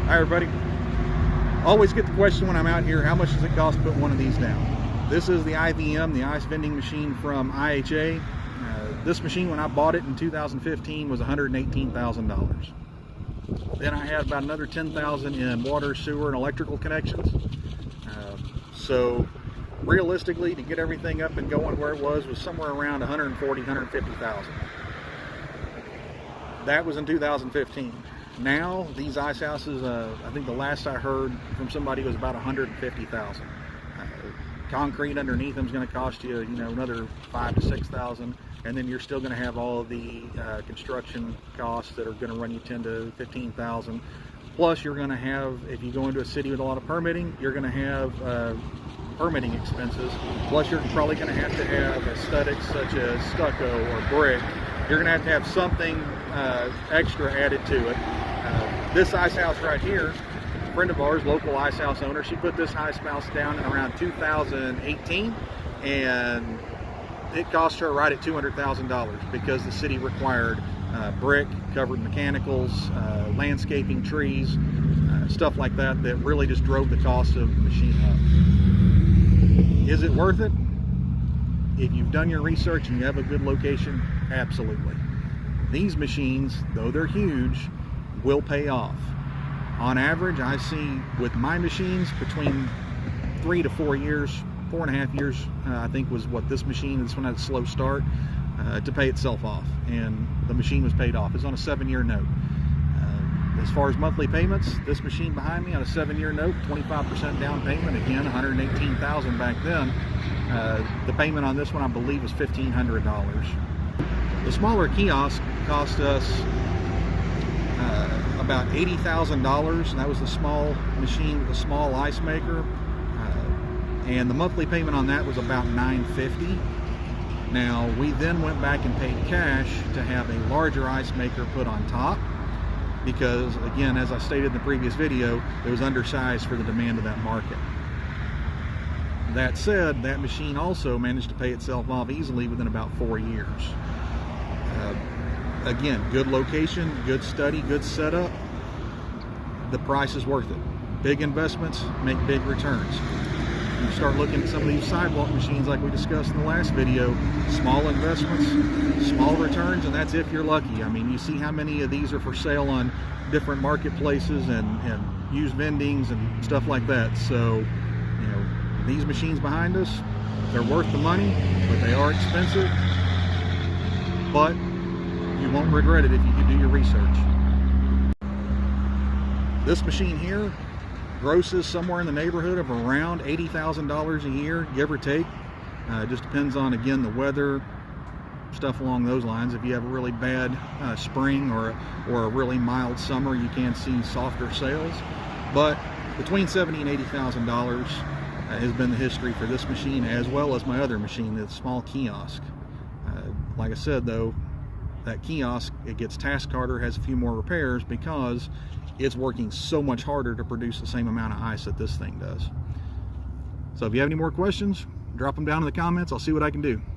Hi everybody. Always get the question when I'm out here, how much does it cost to put one of these down? This is the IVM, the ice vending machine from IHA. This machine, when I bought it in 2015, was $118,000. Then I had about another $10,000 in water, sewer, and electrical connections. So realistically, to get everything up and going where it was somewhere around $140,000, $150,000. That was in 2015. Now, these ice houses, I think the last I heard from somebody was about $150,000. Concrete underneath them is going to cost you, another $5,000 to $6,000, and then you're still going to have all of the construction costs that are going to run you $10,000 to $15,000. Plus, you're going to have, if you go into a city with a lot of permitting, you're going to have permitting expenses. Plus, you're probably going to have aesthetics such as stucco or brick. You're going to have something extra added to it. This ice house right here, a friend of ours, local ice house owner, she put this ice house down in around 2018, and it cost her right at $200,000 because the city required brick, covered mechanicals, landscaping, trees, stuff like that, that really just drove the cost of the machine up. Is it worth it? If you've done your research and you have a good location, absolutely. These machines, though they're huge, will pay off. On average, I see with my machines between 3 to 4 years, 4.5 years, I think was what this one had a slow start, to pay itself off. And the machine was paid off. It's on a 7-year note. As far as monthly payments, this machine behind me on a 7-year note, 25% down payment, again, $118,000 back then. The payment on this one, I believe, was $1,500. The smaller kiosk cost us about $80,000, and that was the small machine with a small ice maker. And the monthly payment on that was about $950. Now, we then went back and paid cash to have a larger ice maker put on top, because, again, as I stated in the previous video, it was undersized for the demand of that market. That said, that machine also managed to pay itself off easily within about 4 years. Again, good location, good study, good setup. The price is worth it. Big investments make big returns. You start looking at some of these sidewalk machines like we discussed in the last video, small investments, small returns, and that's if you're lucky. I mean, you see how many of these are for sale on different marketplaces and used vendings and stuff like that. So, these machines behind us, they're worth the money, but they are expensive. But you won't regret it if you can do your research. This machine here grosses somewhere in the neighborhood of around $80,000 a year, give or take. It just depends on, again, the weather, stuff along those lines. If you have a really bad spring or a really mild summer, you can see softer sales. But between $70,000 and $80,000 has been the history for this machine, as well as my other machine, the small kiosk. Like I said, though, that kiosk, it gets tasked harder, has a few more repairs because it's working so much harder to produce the same amount of ice that this thing does. So if you have any more questions, drop them down in the comments. I'll see what I can do.